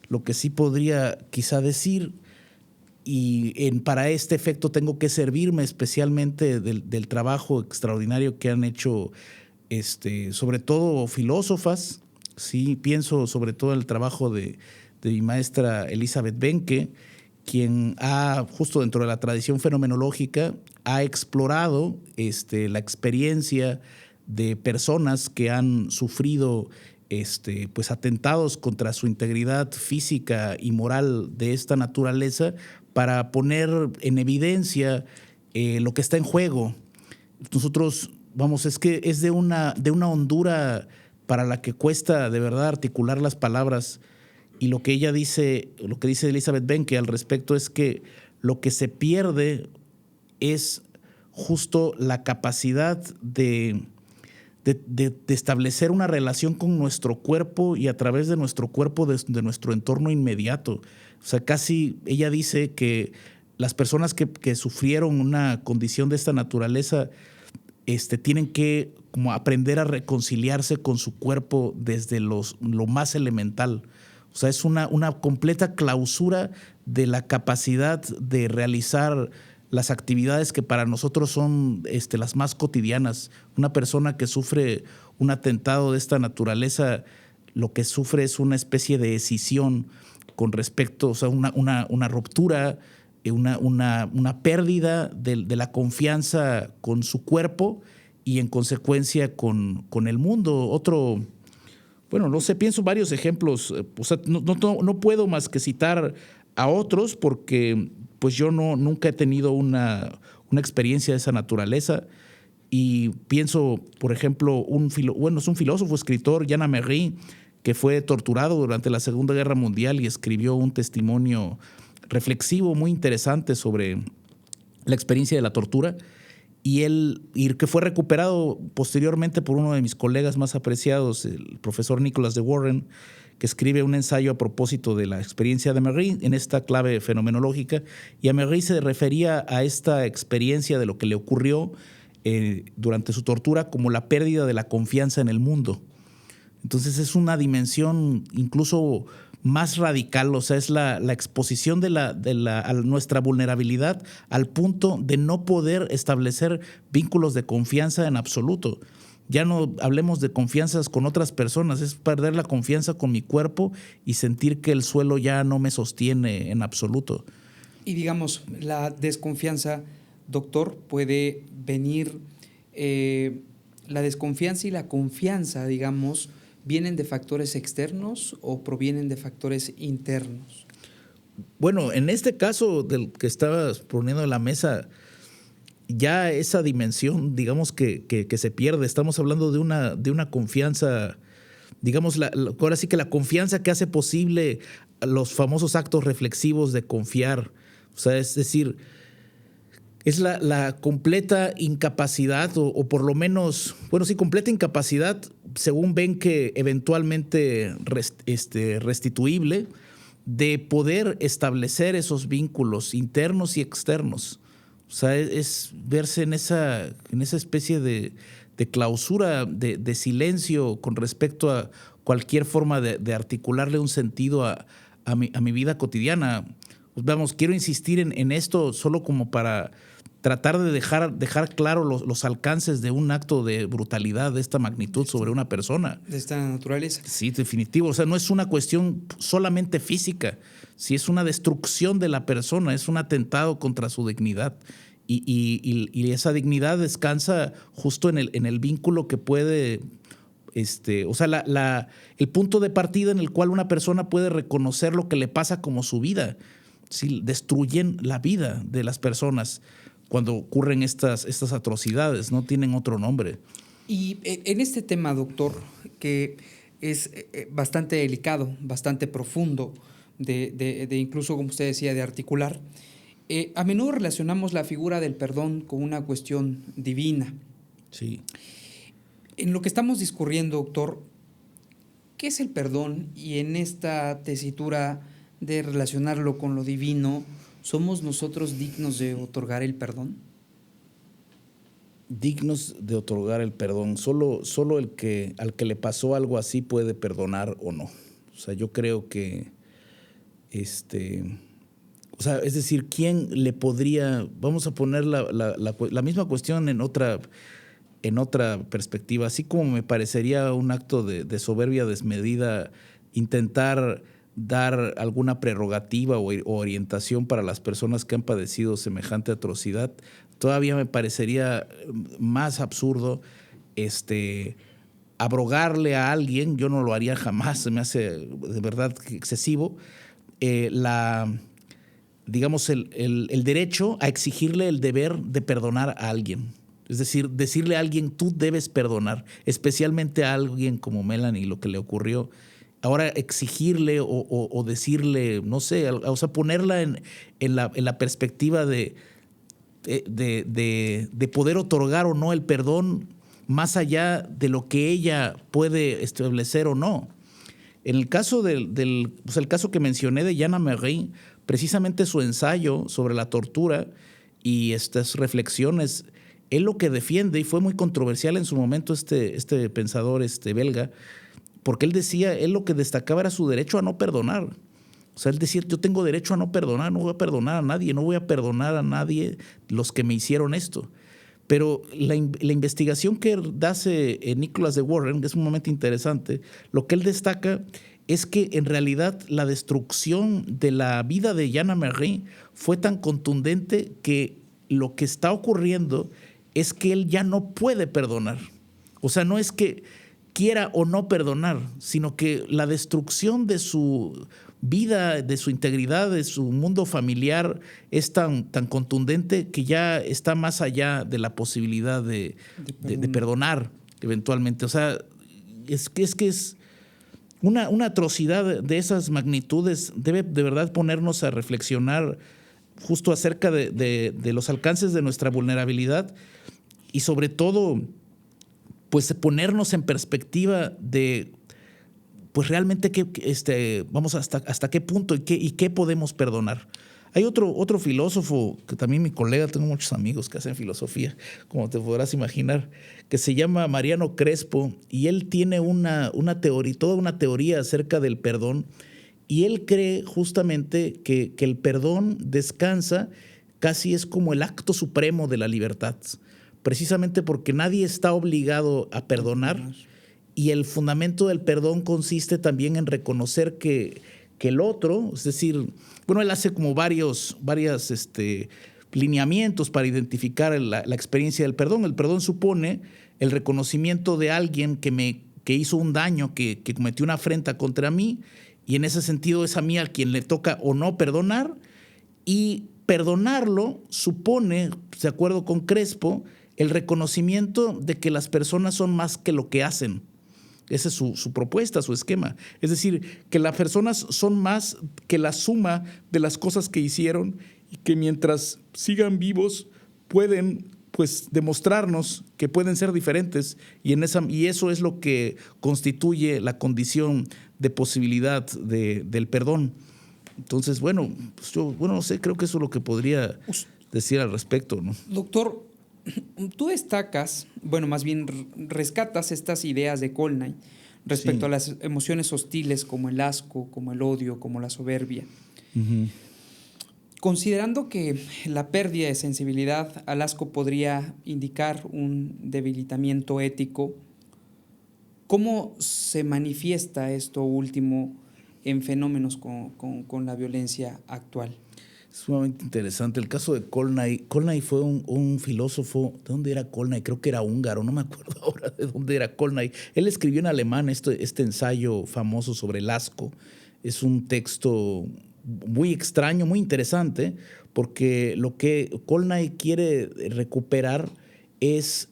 lo que sí podría quizá decir, y para este efecto tengo que servirme especialmente del trabajo extraordinario que han hecho sobre todo filósofas, sí, pienso sobre todo en el trabajo de mi maestra Elizabeth Benke, quien justo dentro de la tradición fenomenológica, ha explorado la experiencia de personas que han sufrido pues atentados contra su integridad física y moral de esta naturaleza, para poner en evidencia lo que está en juego. Nosotros, vamos, es que es de una hondura para la que cuesta de verdad articular las palabras. Y lo que ella dice, lo que dice Elizabeth Benke al respecto es que lo que se pierde es justo la capacidad de establecer una relación con nuestro cuerpo y a través de nuestro cuerpo, de nuestro entorno inmediato. O sea, casi ella dice que las personas que sufrieron una condición de esta naturaleza tienen que como aprender a reconciliarse con su cuerpo desde lo más elemental. O sea, es una completa clausura de la capacidad de realizar las actividades que para nosotros son las más cotidianas. Una persona que sufre un atentado de esta naturaleza, lo que sufre es una especie de escisión con respecto, o sea, una ruptura, una pérdida de la confianza con su cuerpo y en consecuencia con el mundo. Bueno, no sé, pienso varios ejemplos. O sea, no puedo más que citar a otros porque pues yo nunca he tenido una experiencia de esa naturaleza. Y pienso, por ejemplo, es un filósofo, escritor, Jean Améry, que fue torturado durante la Segunda Guerra Mundial y escribió un testimonio reflexivo muy interesante sobre la experiencia de la tortura. Y que fue recuperado posteriormente por uno de mis colegas más apreciados, el profesor Nicholas de Warren, que escribe un ensayo a propósito de la experiencia de Améry en esta clave fenomenológica. Y Améry se refería a esta experiencia de lo que le ocurrió durante su tortura como la pérdida de la confianza en el mundo. Entonces es una dimensión incluso más radical, o sea, es la exposición a nuestra vulnerabilidad al punto de no poder establecer vínculos de confianza en absoluto. Ya no hablemos de confianzas con otras personas, es perder la confianza con mi cuerpo y sentir que el suelo ya no me sostiene en absoluto. Y digamos, la desconfianza, doctor, puede venir, la desconfianza y la confianza, digamos, ¿vienen de factores externos o provienen de factores internos? Bueno, en este caso del que estabas poniendo en la mesa, ya esa dimensión, digamos que se pierde. Estamos hablando de una confianza, digamos, ahora sí que la confianza que hace posible los famosos actos reflexivos de confiar. O sea, es decir, es la completa incapacidad, o por lo menos, bueno, sí, completa incapacidad, según ven que eventualmente restituible, de poder establecer esos vínculos internos y externos. O sea, es verse en esa especie de clausura, de silencio con respecto a cualquier forma de articularle un sentido a mi vida cotidiana. Pues vamos, quiero insistir en esto solo como para tratar de dejar claro los alcances de un acto de brutalidad de esta magnitud sobre una persona. De esta naturaleza. Sí, definitivo. O sea, no es una cuestión solamente física. Sí, es una destrucción de la persona, es un atentado contra su dignidad. Y esa dignidad descansa justo en el vínculo que puede... o sea, el punto de partida en el cual una persona puede reconocer lo que le pasa como su vida. Sí, destruyen la vida de las personas cuando ocurren estas atrocidades, no tienen otro nombre. Y en este tema, doctor, que es bastante delicado, bastante profundo, de incluso, como usted decía, de articular, a menudo relacionamos la figura del perdón con una cuestión divina. Sí. En lo que estamos discurriendo, doctor, ¿qué es el perdón? Y en esta tesitura de relacionarlo con lo divino, ¿somos nosotros dignos de otorgar el perdón? Dignos de otorgar el perdón. Solo al que le pasó algo así puede perdonar o no. O sea, yo creo que o sea, es decir, ¿quién le podría? Vamos a poner la misma cuestión en otra perspectiva. Así como me parecería un acto de soberbia desmedida intentar dar alguna prerrogativa o orientación para las personas que han padecido semejante atrocidad, todavía me parecería más absurdo abrogarle a alguien. Yo no lo haría jamás, se me hace de verdad excesivo, digamos, el derecho a exigirle el deber de perdonar a alguien. Es decir, decirle a alguien, tú debes perdonar, especialmente a alguien como Melanie, lo que le ocurrió. Ahora exigirle o decirle, no sé, o sea, ponerla en la perspectiva de poder otorgar o no el perdón más allá de lo que ella puede establecer o no. En el caso el caso que mencioné de Jana Marais, precisamente su ensayo sobre la tortura y estas reflexiones, él lo que defiende, y fue muy controversial en su momento este pensador belga, porque él lo que destacaba era su derecho a no perdonar. O sea, él decía, yo tengo derecho a no perdonar, no voy a perdonar a nadie, no voy a perdonar a nadie los que me hicieron esto. Pero la investigación que hace Nicholas de Warren, que es un momento interesante, lo que él destaca es que en realidad la destrucción de la vida de Jana Marais fue tan contundente que lo que está ocurriendo es que él ya no puede perdonar. O sea, no es que quiera o no perdonar, sino que la destrucción de su vida, de su integridad, de su mundo familiar es tan contundente que ya está más allá de la posibilidad de perdonar eventualmente. O sea, es una atrocidad de esas magnitudes. Debe de verdad ponernos a reflexionar justo acerca de los alcances de nuestra vulnerabilidad y sobre todo pues ponernos en perspectiva de pues realmente vamos hasta qué punto y qué podemos perdonar. Hay otro filósofo que también mi colega, tengo muchos amigos que hacen filosofía, como te podrás imaginar, que se llama Mariano Crespo, y él tiene toda una teoría acerca del perdón, y él cree justamente que el perdón descansa, casi es como el acto supremo de la libertad, precisamente porque nadie está obligado a perdonar, y el fundamento del perdón consiste también en reconocer que el otro, es decir, bueno, él hace como varios lineamientos para identificar la experiencia del perdón. El perdón supone el reconocimiento de alguien que hizo un daño, que cometió una afrenta contra mí, y en ese sentido es a mí a quien le toca o no perdonar, y perdonarlo supone, de acuerdo con Crespo, el reconocimiento de que las personas son más que lo que hacen. Esa es su propuesta, su esquema. Es decir, que las personas son más que la suma de las cosas que hicieron y que mientras sigan vivos pueden, pues, demostrarnos que pueden ser diferentes, y eso es lo que constituye la condición de posibilidad del perdón. Entonces, bueno, pues yo no sé, creo que eso es lo que podría decir al respecto, ¿no? Doctor, tú destacas, bueno, más bien rescatas estas ideas de Colnay respecto a las emociones hostiles como el asco, como el odio, como la soberbia. Uh-huh. Considerando que la pérdida de sensibilidad al asco podría indicar un debilitamiento ético, ¿cómo se manifiesta esto último en fenómenos con la violencia actual? Sumamente interesante. El caso de Colnay. Colnay fue un filósofo. ¿De dónde era Colnay? Creo que era húngaro, no me acuerdo ahora de dónde era Colnay. Él escribió en alemán este ensayo famoso sobre el asco. Es un texto muy extraño, muy interesante, porque lo que Colnay quiere recuperar es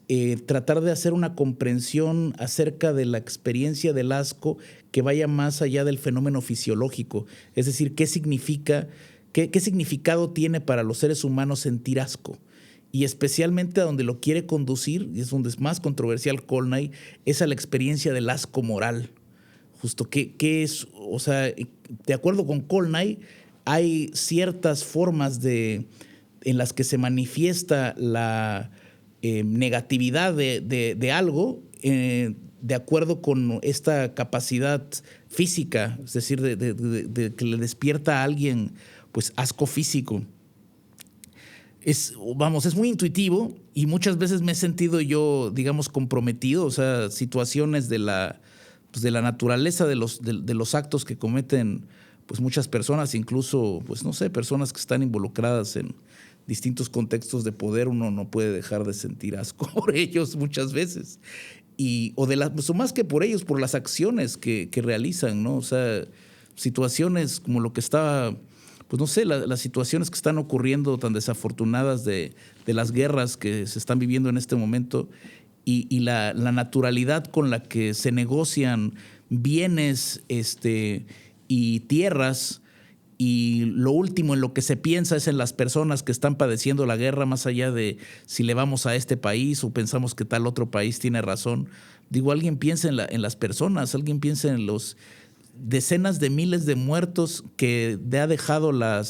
tratar de hacer una comprensión acerca de la experiencia del asco que vaya más allá del fenómeno fisiológico. Es decir, ¿qué significado tiene para los seres humanos sentir asco? Y especialmente a donde lo quiere conducir, y es donde es más controversial Colnay, es a la experiencia del asco moral. Justo, ¿qué es? O sea, de acuerdo con Colnay, hay ciertas formas en las que se manifiesta la negatividad de algo de acuerdo con esta capacidad física, es decir, de que le despierta a alguien pues asco físico. Es muy intuitivo, y muchas veces me he sentido yo, digamos, comprometido, o sea, situaciones de la naturaleza de los actos que cometen pues muchas personas, incluso, pues no sé, personas que están involucradas en distintos contextos de poder. Uno no puede dejar de sentir asco por ellos muchas veces. O más que por ellos, por las acciones que realizan, ¿no? O sea, situaciones como lo que está, pues no sé, las situaciones que están ocurriendo tan desafortunadas de las guerras que se están viviendo en este momento, y la naturalidad con la que se negocian bienes y tierras, y lo último en lo que se piensa es en las personas que están padeciendo la guerra, más allá de si le vamos a este país o pensamos que tal otro país tiene razón. Digo, alguien piensa en las personas, alguien piensa en los decenas de miles de muertos que ha dejado la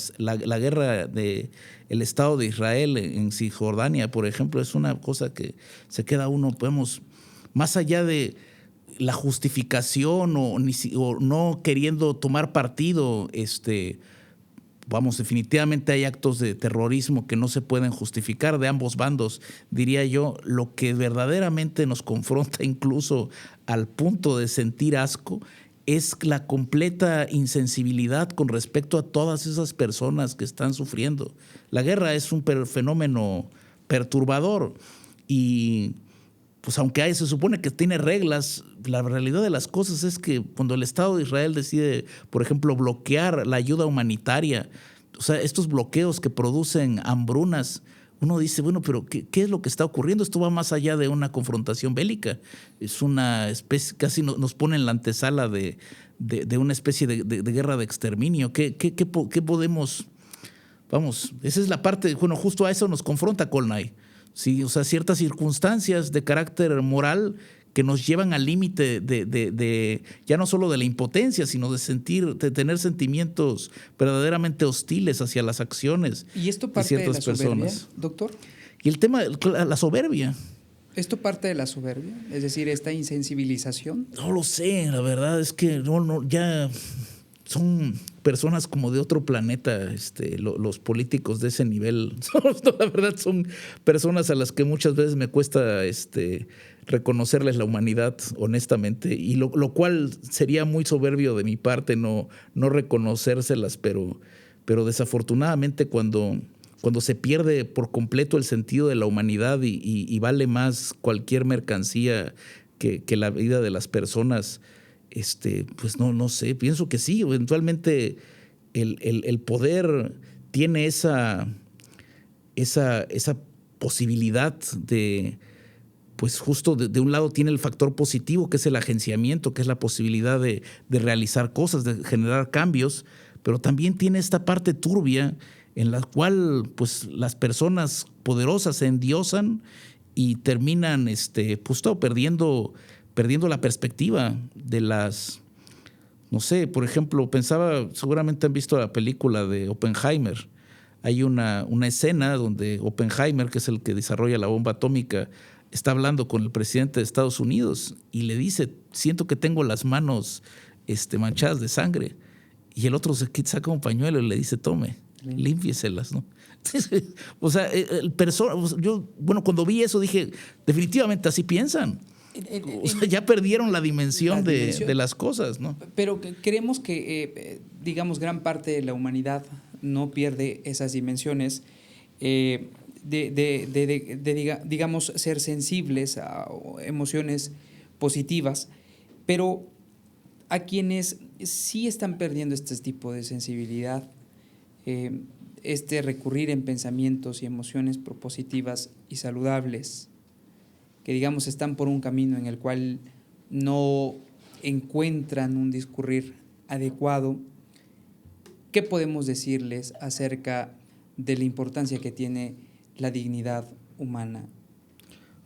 guerra del Estado de Israel en Cisjordania, por ejemplo. Es una cosa que se queda uno, más allá de la justificación o no queriendo tomar partido, definitivamente hay actos de terrorismo que no se pueden justificar de ambos bandos, diría yo. Lo que verdaderamente nos confronta incluso al punto de sentir asco es la completa insensibilidad con respecto a todas esas personas que están sufriendo. La guerra es un fenómeno perturbador, y pues aunque se supone que tiene reglas, la realidad de las cosas es que cuando el Estado de Israel decide, por ejemplo, bloquear la ayuda humanitaria, o sea, estos bloqueos que producen hambrunas, uno dice, bueno, pero ¿qué es lo que está ocurriendo? Esto va más allá de una confrontación bélica. Es una especie, casi nos pone en la antesala de una especie de guerra de exterminio. ¿Qué podemos? Esa es la parte, justo a eso nos confronta Colnay. Sí, o sea, ciertas circunstancias de carácter moral que nos llevan al límite de ya no solo de la impotencia, sino de tener sentimientos verdaderamente hostiles hacia las acciones de ciertas personas. ¿Y esto parte de la soberbia, doctor? Y el tema, la soberbia. ¿Esto parte de la soberbia? Es decir, esta insensibilización. No lo sé, la verdad es que ya son personas como de otro planeta, los políticos de ese nivel. La verdad son personas a las que muchas veces me cuesta reconocerles la humanidad, honestamente, y lo cual sería muy soberbio de mi parte no reconocérselas, pero desafortunadamente cuando se pierde por completo el sentido de la humanidad y vale más cualquier mercancía que la vida de las personas, pues no sé, pienso que sí, eventualmente el poder tiene esa posibilidad de, pues justo de un lado tiene el factor positivo, que es el agenciamiento, que es la posibilidad de realizar cosas, de generar cambios, pero también tiene esta parte turbia en la cual pues las personas poderosas se endiosan y terminan pues todo perdiendo la perspectiva de las, no sé, por ejemplo, pensaba, seguramente han visto la película de Oppenheimer. Hay una escena donde Oppenheimer, que es el que desarrolla la bomba atómica, está hablando con el presidente de Estados Unidos y le dice, siento que tengo las manos manchadas de sangre. Y el otro saca un pañuelo y le dice, tome, límpieselas, ¿no? O sea, cuando vi eso dije, definitivamente así piensan. O sea, ya perdieron la dimensión de las cosas, ¿no? Pero creemos que, digamos, gran parte de la humanidad no pierde esas dimensiones digamos, ser sensibles a emociones positivas, pero a quienes sí están perdiendo este tipo de sensibilidad, recurrir en pensamientos y emociones propositivas y saludables, que digamos están por un camino en el cual no encuentran un discurrir adecuado, ¿qué podemos decirles acerca de la importancia que tiene la dignidad humana?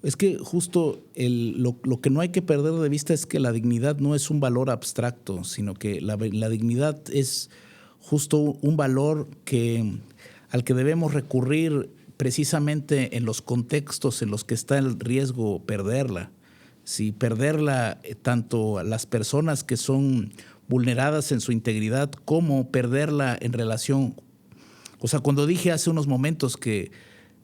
Es que justo lo que no hay que perder de vista es que la dignidad no es un valor abstracto, sino que la dignidad es justo un valor al que debemos recurrir precisamente en los contextos en los que está el riesgo perderla. Si perderla, tanto a las personas que son vulneradas en su integridad como perderla en relación. O sea, cuando dije hace unos momentos que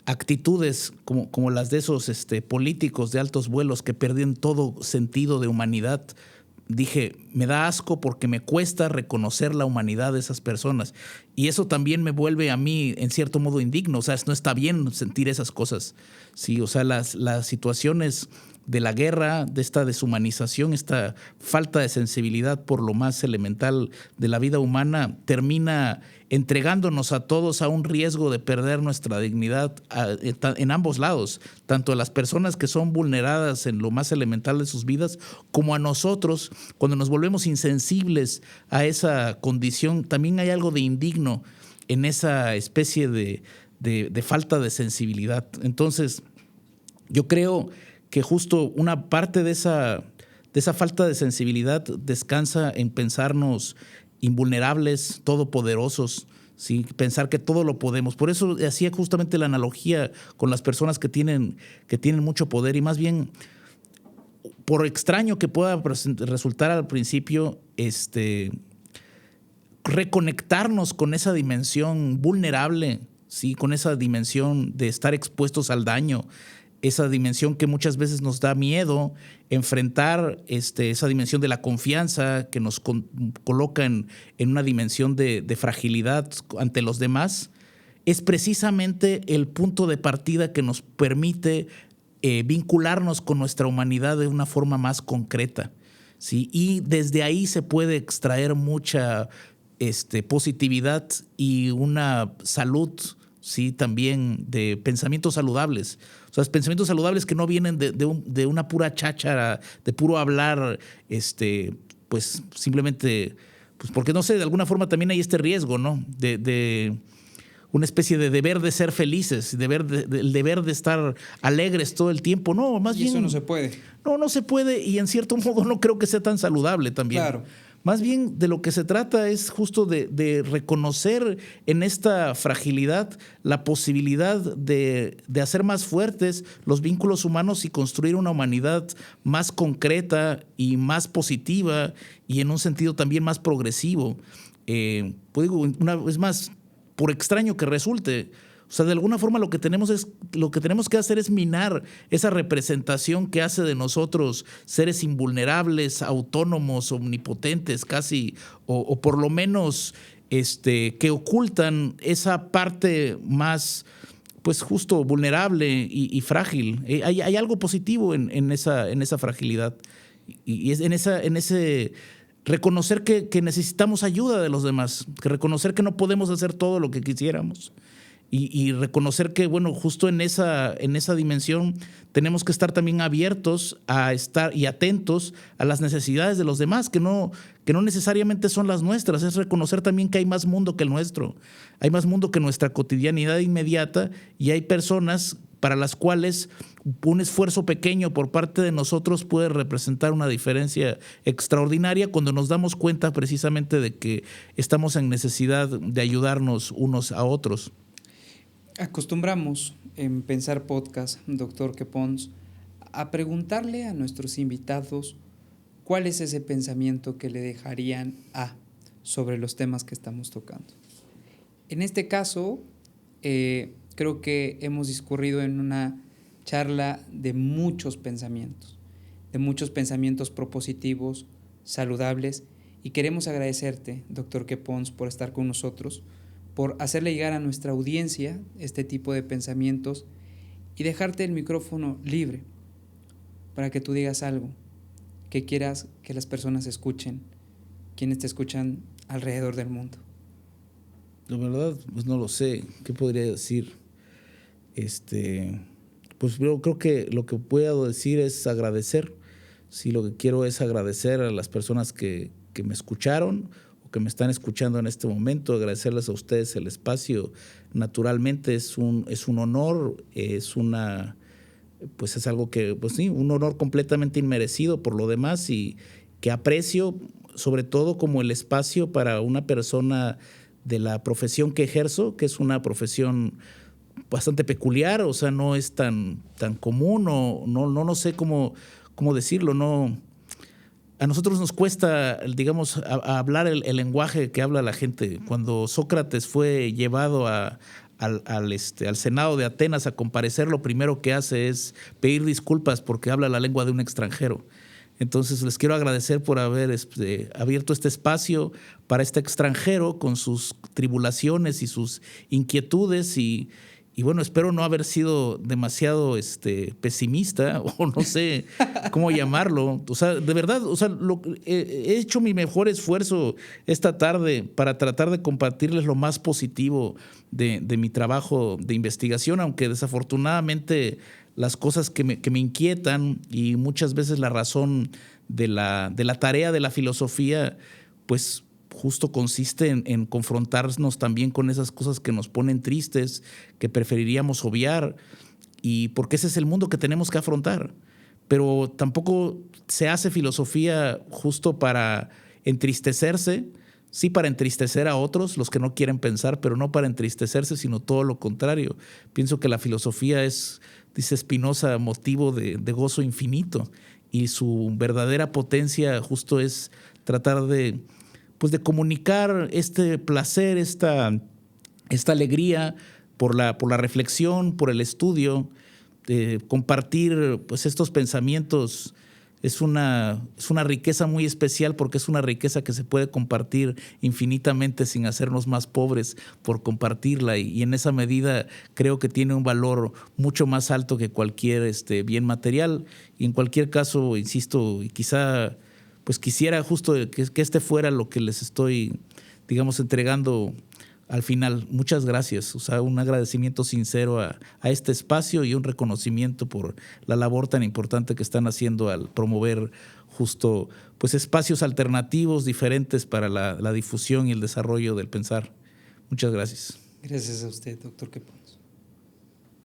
actitudes como las de esos políticos de altos vuelos que pierden todo sentido de humanidad, dije, me da asco porque me cuesta reconocer la humanidad de esas personas. Y eso también me vuelve a mí, en cierto modo, indigno. O sea, no está bien sentir esas cosas. Sí, o sea, las situaciones de la guerra, de esta deshumanización, esta falta de sensibilidad por lo más elemental de la vida humana, termina entregándonos a todos a un riesgo de perder nuestra dignidad en ambos lados, tanto a las personas que son vulneradas en lo más elemental de sus vidas, como a nosotros, cuando nos volvemos insensibles a esa condición. También hay algo de indigno en esa especie de falta de sensibilidad. Entonces, yo creo que justo una parte de esa falta de sensibilidad descansa en pensarnos invulnerables, todopoderosos, ¿sí? Pensar que todo lo podemos. Por eso hacía justamente la analogía con las personas que tienen mucho poder, y más bien, por extraño que pueda resultar al principio, reconectarnos con esa dimensión vulnerable, ¿sí? Con esa dimensión de estar expuestos al daño, esa dimensión que muchas veces nos da miedo enfrentar, esa dimensión de la confianza que nos coloca en una dimensión de fragilidad ante los demás, es precisamente el punto de partida que nos permite vincularnos con nuestra humanidad de una forma más concreta, ¿sí? Y desde ahí se puede extraer mucha positividad y una salud, sí, también de pensamientos saludables. O sea, pensamientos saludables que no vienen de una pura cháchara, de puro hablar, pues simplemente, pues porque no sé, de alguna forma también hay este riesgo, ¿no? De una especie de deber de ser felices, el deber de estar alegres todo el tiempo. No, más bien. Eso no se puede. No se puede, y en cierto modo no creo que sea tan saludable también. Claro. Más bien de lo que se trata es justo de reconocer en esta fragilidad la posibilidad de hacer más fuertes los vínculos humanos y construir una humanidad más concreta y más positiva, y en un sentido también más progresivo. Pues digo, una vez más, por extraño que resulte, o sea, de alguna forma lo que tenemos que hacer es minar esa representación que hace de nosotros seres invulnerables, autónomos, omnipotentes casi, o por lo menos que ocultan esa parte más, pues justo vulnerable y frágil. Hay algo positivo en esa fragilidad. Y es en ese reconocer que necesitamos ayuda de los demás, que reconocer que no podemos hacer todo lo que quisiéramos. Y reconocer que, bueno, justo en esa dimensión tenemos que estar también abiertos a estar y atentos a las necesidades de los demás, que no necesariamente son las nuestras. Es reconocer también que hay más mundo que el nuestro, hay más mundo que nuestra cotidianidad inmediata, y hay personas para las cuales un esfuerzo pequeño por parte de nosotros puede representar una diferencia extraordinaria cuando nos damos cuenta precisamente de que estamos en necesidad de ayudarnos unos a otros. Acostumbramos en Pensar Podcast, doctor Quepons, a preguntarle a nuestros invitados cuál es ese pensamiento que le dejarían sobre los temas que estamos tocando. En este caso, creo que hemos discurrido en una charla de muchos pensamientos propositivos, saludables, y queremos agradecerte, doctor Quepons, por estar con nosotros, por hacerle llegar a nuestra audiencia este tipo de pensamientos y dejarte el micrófono libre para que tú digas algo que quieras que las personas escuchen, quienes te escuchan alrededor del mundo. La verdad, pues no lo sé. ¿Qué podría decir? Pues yo creo que lo que puedo decir es agradecer. Sí, lo que quiero es agradecer a las personas que me escucharon, que me están escuchando en este momento, agradecerles a ustedes el espacio. Naturalmente es un honor, es algo que, pues sí, un honor completamente inmerecido por lo demás, y que aprecio sobre todo como el espacio para una persona de la profesión que ejerzo, que es una profesión bastante peculiar, o sea, no es tan común, o no sé cómo decirlo, no. A nosotros nos cuesta, digamos, a hablar el lenguaje que habla la gente. Cuando Sócrates fue llevado al Senado de Atenas a comparecer, lo primero que hace es pedir disculpas porque habla la lengua de un extranjero. Entonces les quiero agradecer por haber abierto este espacio para este extranjero con sus tribulaciones y sus inquietudes, y bueno, espero no haber sido demasiado pesimista, o no sé cómo llamarlo. O sea, de verdad, o sea, he hecho mi mejor esfuerzo esta tarde para tratar de compartirles lo más positivo de mi trabajo de investigación, aunque desafortunadamente las cosas que me inquietan, y muchas veces la razón de la tarea de la filosofía, pues justo consiste en confrontarnos también con esas cosas que nos ponen tristes, que preferiríamos obviar, y porque ese es el mundo que tenemos que afrontar. Pero tampoco se hace filosofía justo para entristecerse, sí para entristecer a otros, los que no quieren pensar, pero no para entristecerse, sino todo lo contrario. Pienso que la filosofía es, dice Spinoza, motivo de gozo infinito, y su verdadera potencia justo es tratar de comunicar este placer, esta alegría por la reflexión, por el estudio, compartir pues estos pensamientos. Es una riqueza muy especial, porque es una riqueza que se puede compartir infinitamente sin hacernos más pobres por compartirla, y en esa medida creo que tiene un valor mucho más alto que cualquier bien material. Y en cualquier caso, insisto, y quizá pues quisiera justo que este fuera lo que les estoy, digamos, entregando al final. Muchas gracias. O sea, un agradecimiento sincero a este espacio, y un reconocimiento por la labor tan importante que están haciendo al promover justo pues espacios alternativos diferentes para la difusión y el desarrollo del pensar. Muchas gracias. Gracias a usted, doctor Quepons.